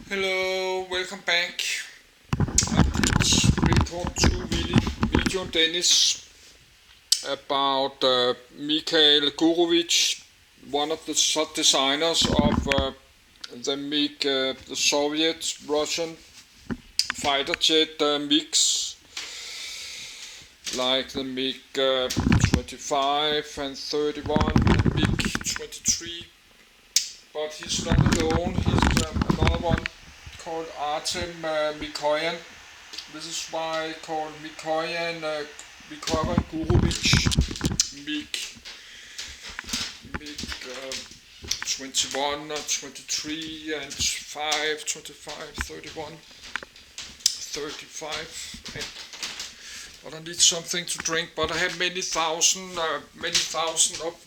Hello, welcome back. I did record two video Dennis about Mikhail Gurovich, one of the designers of the MIG, the Soviet Russian fighter jet MIGs, like the MiG 25 and 31 and MiG 23. But he's not alone, he's another one called Artem Mikoyan. This is why I call Mikoyan Gurovich MiG 21, 23 and 5, 25, 31, 35. But I need something to drink, but I have many thousand of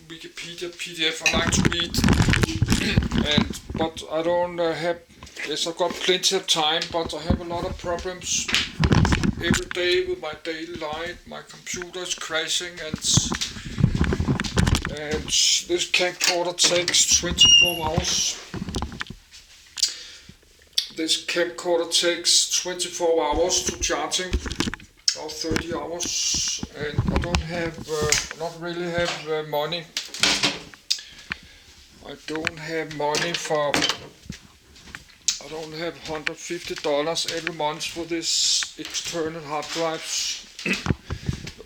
Wikipedia PDF I like to read. But I don't have. Yes, I've got plenty of time, but I have a lot of problems every day with my daily life. My computer is crashing, and this camcorder takes 24 hours. This camcorder takes 24 hours to charging, or 30 hours, and I don't have, not really have money. I don't have money for. I don't have $150 every month for this external hard drives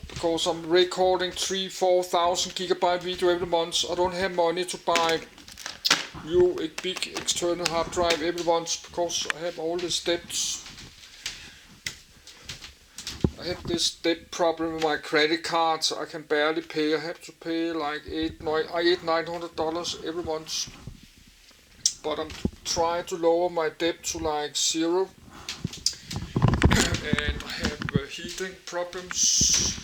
because I'm recording 3,000-4,000 gigabyte video every month. I don't have money to buy a big external hard drive every month because I have all these debts. I have this debt problem with my credit cards. I can barely pay. I have to pay like $900 every month. But I'm trying to lower my debt to like zero. And I have heating problems.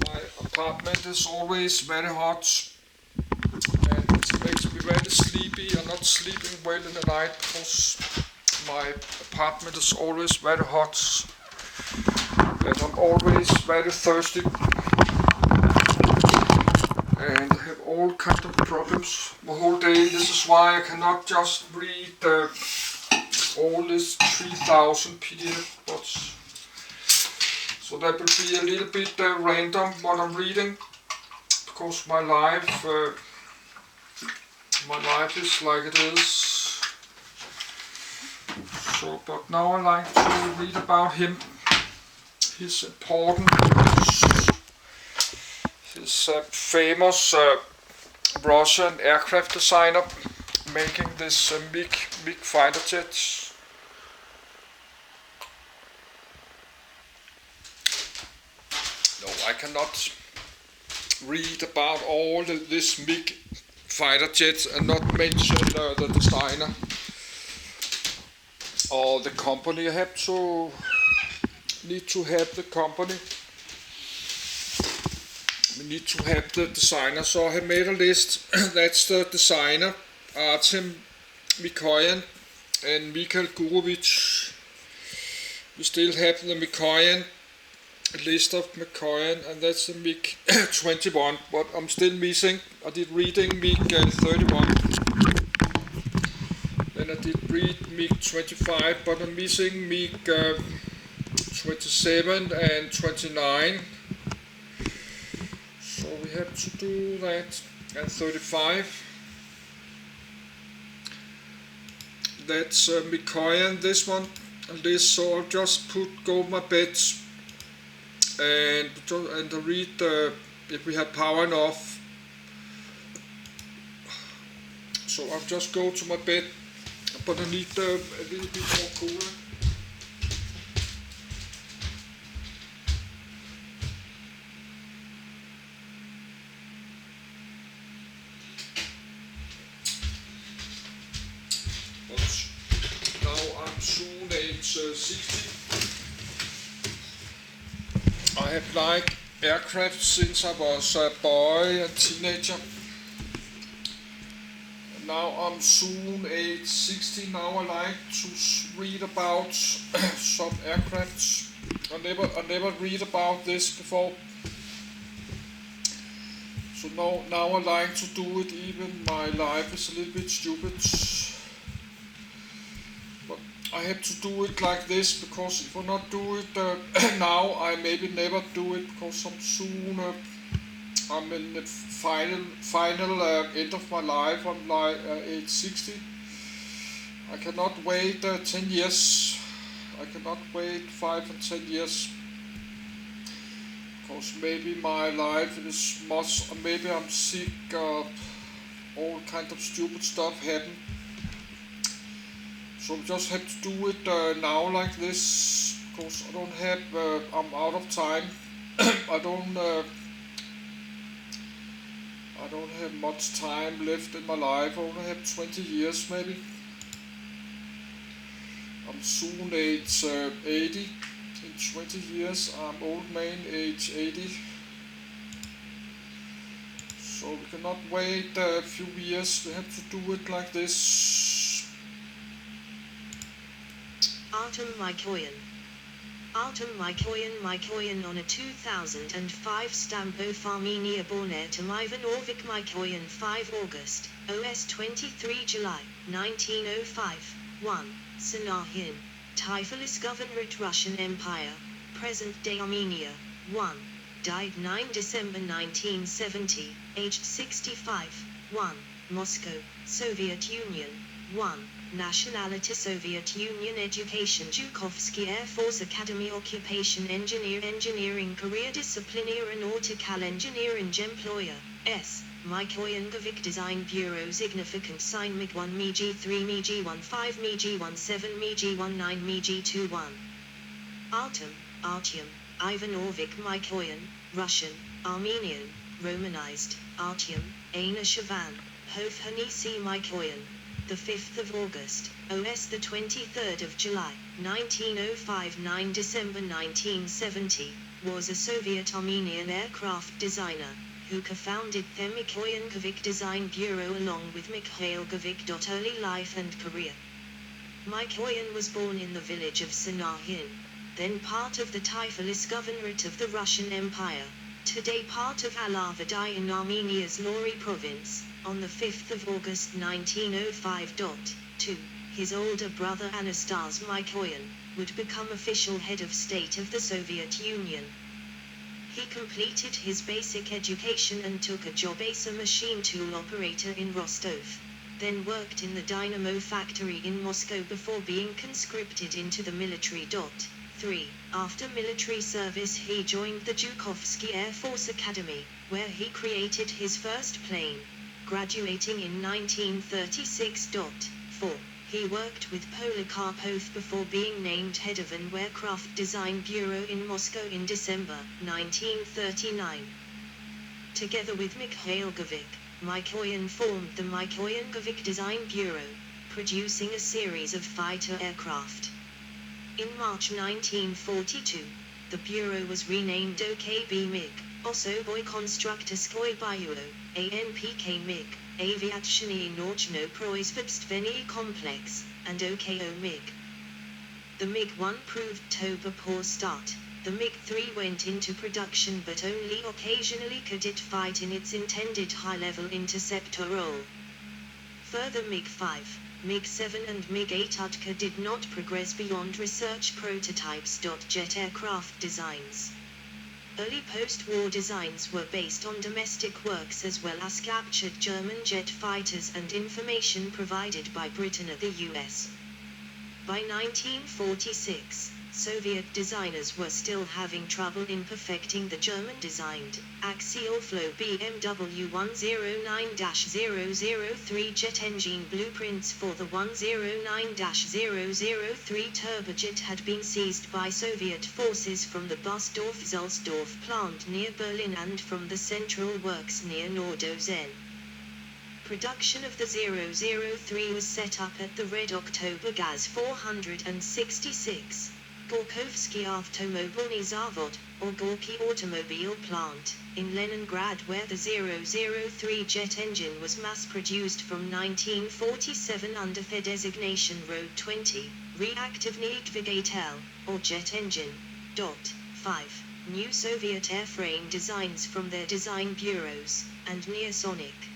My apartment is always very hot. And it makes me very sleepy. I'm not sleeping well in the night because my apartment is always very hot. And I'm always very thirsty. And I have all kinds of problems the whole day. This is why I cannot just read all this 3,000 PDF bots. So that will be a little bit random what I'm reading, because my life is like it is. So, but now I like to read about him. His important, his famous Russian aircraft designer making this MiG fighter jets. No, I cannot read about all this MiG fighter jets and not mention the designer or the company. I have to need to have the company. We need to have the designer. So I have made a list. That's the designer, Artem Mikoyan and Mikhail Gurovich. We still have the Mikoyan, list of Mikoyan, and that's the MiG 21. But I'm still missing. I did reading MiG 31. Then I did read MiG 25, but I'm missing MiG 27 and 29. So we have to do that. And 35. That's Mikoyan, this one. And this, so I'll just go my bets and read if we have power enough. So I'll just go to my bed, but I need a little bit more cooler. Now I'm soon age 60. I have liked aircraft since I was a boy and teenager. And now I'm soon age 60. Now I like to read about some aircrafts. I never read about this before. So now I like to do it, even my life is a little bit stupid. I have to do it like this, because if I not do it now, I maybe never do it, because I'm soon I'm in the final end of my life. I'm like age 60. I cannot wait 10 years. I cannot wait 5 and 10 years, because maybe my life is much. Maybe I'm sick. All kind of stupid stuff happen. So we just have to do it now like this, because I don't have. I'm out of time. I don't. I don't have much time left in my life. I only have 20 years maybe. I'm soon age 80. In 20 years I'm old man, age 80. So we cannot wait a few years. We have to do it like this. Artem Mikoyan. Artem Mikoyan on a 2005 stamp of Armenia, born Artem Ivanovich Mikoyan, 5 August, OS 23 July, 1905, 1, Sanahin, Tiflis Governorate, Russian Empire, present-day Armenia, 1, died 9 December 1970, aged 65, 1, Moscow, Soviet Union, 1, nationality Soviet Union, education Zhukovsky Air Force Academy, occupation engineer, engineering career, discipline aeronautical engineering, employer, S. Mikoyan Design Bureau, significant sign MIG-1 MIG-3 MIG-15 MIG-17 MIG-19 MIG-21. Artem Ivanovich Mikoyan, Russian, Armenian, Romanized, Artyom, Aina Shavan, Hofhanisi Mikoyan, the 5th of August, OS the 23rd of July, 1905, 9 December 1970, was a Soviet Armenian aircraft designer, who co-founded the Mikoyan Design Bureau along with Mikhail Govik. Early life and career. Mikoyan was born in the village of Sanahin, then part of the Tiflis Governorate of the Russian Empire, today part of Alavadi in Armenia's Lori province, on the 5th of August 1905. 2. His older brother Anastas Mikoyan would become official head of state of the Soviet Union. He completed his basic education and took a job as a machine tool operator in Rostov, then worked in the dynamo factory in Moscow before being conscripted into the military. 3. After military service he joined the Zhukovsky Air Force Academy, where he created his first plane, graduating in 1936. 4. He worked with Polikarpov before being named head of an aircraft design bureau in Moscow in December 1939. Together with Mikhail Govik, Mikoyan formed the Mikoyan Govik Design Bureau, producing a series of fighter aircraft. In March 1942, the bureau was renamed OKB MIG, Osoboy Konstruktorskoy Byuro, ANPK MIG, Aviatshny Nochno Proizvodstvenny Complex, and OKO MIG. The MiG-1 proved to a poor start. The MiG-3 went into production but only occasionally could it fight in its intended high-level interceptor role. Further MiG-5, MiG-7 and MiG-8 did not progress beyond research prototypes. Jet aircraft designs. Early post-war designs were based on domestic works as well as captured German jet fighters and information provided by Britain or the US. By 1946, Soviet designers were still having trouble in perfecting the German-designed, axial flow BMW 109-003 jet engine. Blueprints for the 109-003 turbojet had been seized by Soviet forces from the Busdorf-Zulsdorf plant near Berlin and from the Central Works near Nordozen. Production of the 003 was set up at the Red October Gaz 466. Gorkovsky Avtomobilny Zavod, or Gorky Automobile Plant, in Leningrad, where the 003 jet engine was mass-produced from 1947 under the designation Road 20, Reaktivny Dvigatel, or jet engine. 5. New Soviet airframe designs from their design bureaus, and Neosonic.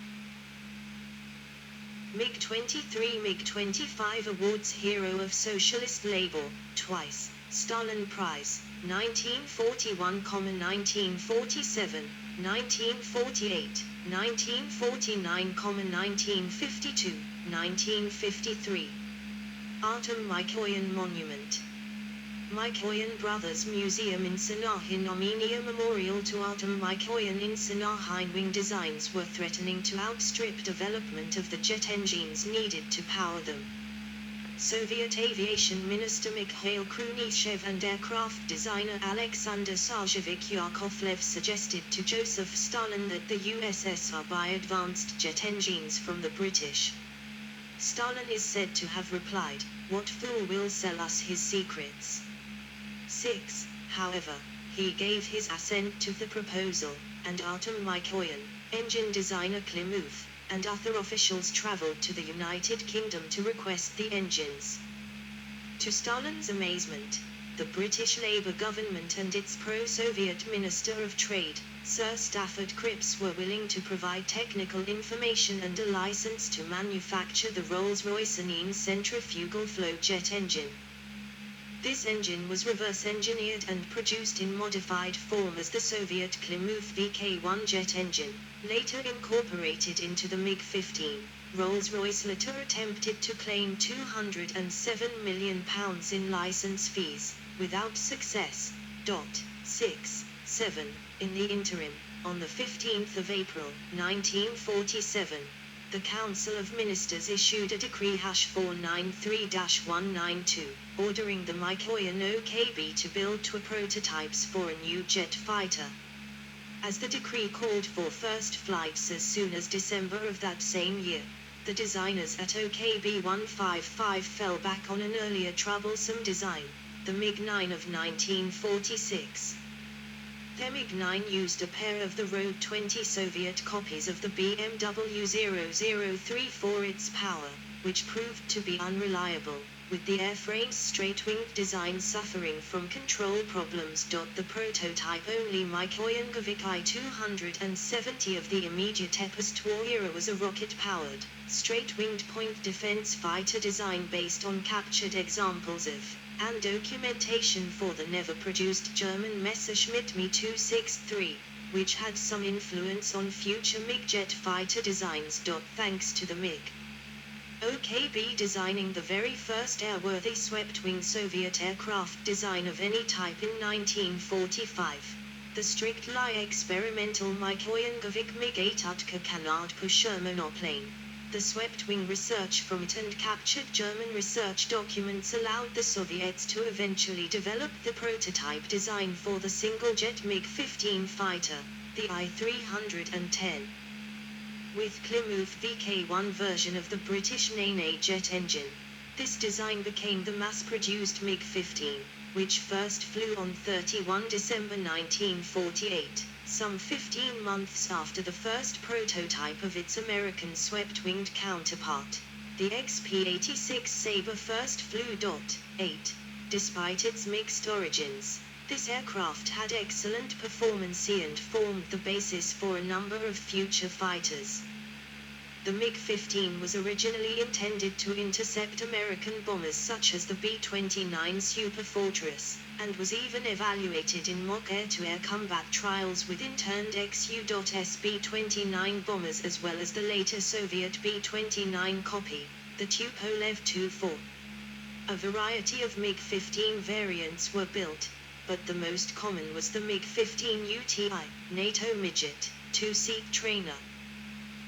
MiG-23 MiG-25 Awards Hero of Socialist Label, twice, Stalin Prize, 1941, 1947, 1948, 1949, 1952, 1953. Artem Mikoyan Monument. Mikoyan Brothers Museum in Sanah in Armenia. Memorial to Artem Mikoyan in Sanah. Hindwing designs were threatening to outstrip development of the jet engines needed to power them. Soviet Aviation Minister Mikhail Khrushchev and aircraft designer Alexander Sergeyevich Yakovlev suggested to Joseph Stalin that the USSR buy advanced jet engines from the British. Stalin is said to have replied, "What fool will sell us his secrets?" 6. However, he gave his assent to the proposal, and Artem Mikoyan, engine designer Klimov, and other officials traveled to the United Kingdom to request the engines. To Stalin's amazement, the British Labour government and its pro-Soviet Minister of Trade, Sir Stafford Cripps, were willing to provide technical information and a license to manufacture the Rolls-Royce Anine centrifugal flow jet engine. This engine was reverse-engineered and produced in modified form as the Soviet Klimov VK-1 jet engine, later incorporated into the MiG-15. Rolls-Royce later attempted to claim £207 million in license fees, without success. 7. In the interim, on the 15th of April, 1947, the Council of Ministers issued a decree #493-192, ordering the Mikoyan OKB to build 2 prototypes for a new jet fighter. As the decree called for first flights as soon as December of that same year, the designers at OKB 155 fell back on an earlier troublesome design, the MiG-9 of 1946. Their MiG-9 used a pair of the Road 20 Soviet copies of the BMW 0003 for its power, which proved to be unreliable, with the airframe's straight-winged design suffering from control problems. The prototype-only Mikoyan Govik I-270 of the immediate post-war era was a rocket-powered, straight-winged point defense fighter design based on captured examples of and documentation for the never-produced German Messerschmitt Me 263, which had some influence on future MiG jet fighter designs. Thanks to the MiG OKB designing the very first airworthy swept-wing Soviet aircraft design of any type in 1945, the strictly experimental Mikoyan Govik MiG-8 Utka Canard Pusher monoplane. The swept-wing research from it and captured German research documents allowed the Soviets to eventually develop the prototype design for the single-jet MiG-15 fighter, the I-310. With Klimov VK-1 version of the British Nene jet engine, this design became the mass-produced MiG-15, which first flew on 31 December 1948. Some 15 months after the first prototype of its American swept-winged counterpart, the XP-86 Sabre first flew. 8. Despite its mixed origins, this aircraft had excellent performance and formed the basis for a number of future fighters. The MiG-15 was originally intended to intercept American bombers such as the B-29 Superfortress, and was even evaluated in mock air-to-air combat trials with interned XU.S B-29 bombers as well as the later Soviet B-29 copy, the Tupolev Tu-4. A variety of MiG-15 variants were built, but the most common was the MiG-15 UTI, NATO midget, 2-seat trainer.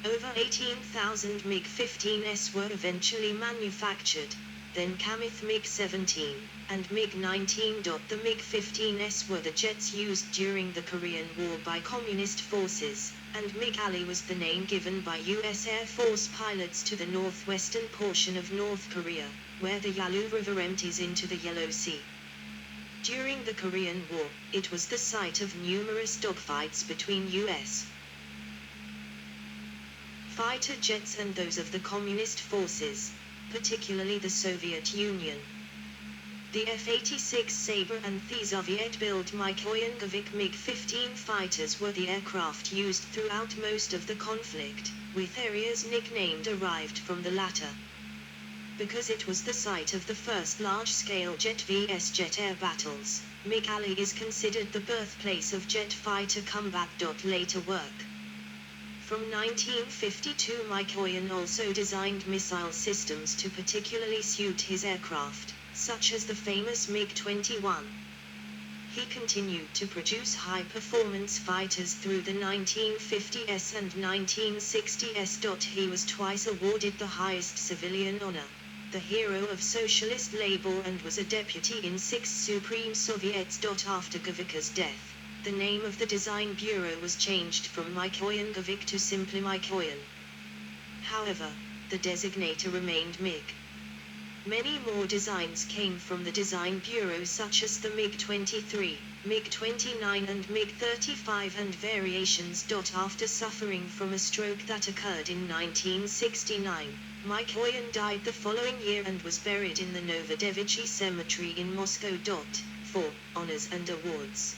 Over 18,000 MiG-15s were eventually manufactured, then came MiG-17 and MiG-19. The MiG-15s were the jets used during the Korean War by Communist forces, and MiG-Ali was the name given by U.S. Air Force pilots to the northwestern portion of North Korea, where the Yalu River empties into the Yellow Sea. During the Korean War, it was the site of numerous dogfights between U.S. fighter jets and those of the Communist forces, particularly the Soviet Union. The F-86 Sabre and the Soviet-built Mikoyan MiG-15 fighters were the aircraft used throughout most of the conflict, with areas nicknamed derived from the latter. Because it was the site of the first large-scale jet vs jet air battles, MiG Alley is considered the birthplace of jet fighter combat. Later work. From 1952, Mikoyan also designed missile systems to particularly suit his aircraft, such as the famous MiG-21. He continued to produce high-performance fighters through the 1950s and 1960s. He was twice awarded the highest civilian honor, the Hero of Socialist Labor, and was a deputy in 6 Supreme Soviets. After Gavika's death, the name of the design bureau was changed from Mikoyan Gavik to simply Mikoyan. However, the designator remained MiG. Many more designs came from the design bureau, such as the MiG-23, MiG-29 and MiG-35 and variations. After suffering from a stroke that occurred in 1969, Mikoyan died the following year and was buried in the Novodevichy Cemetery in Moscow. For honors and awards.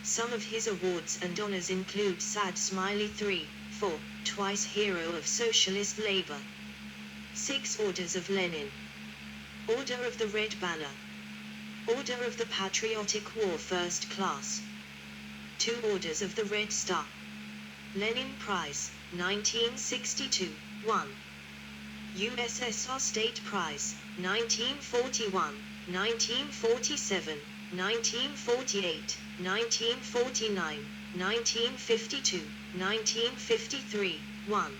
Some of his awards and honors include Sad Smiley 3, 4, twice Hero of Socialist Labor, 6 Orders of Lenin, Order of the Red Banner, Order of the Patriotic War First Class, 2 Orders of the Red Star, Lenin Prize, 1962, 1. USSR State Prize, 1941, 1947, 1948, 1949, 1952, 1953, 1.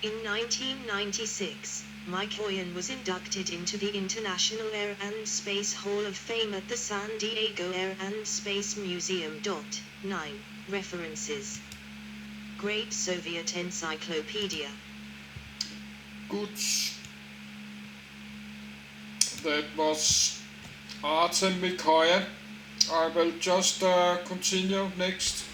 In 1996, Mikoyan was inducted into the International Air and Space Hall of Fame at the San Diego Air and Space Museum. 9. References. Great Soviet Encyclopedia. Good. That was Artem Mikoyan. I will just continue next.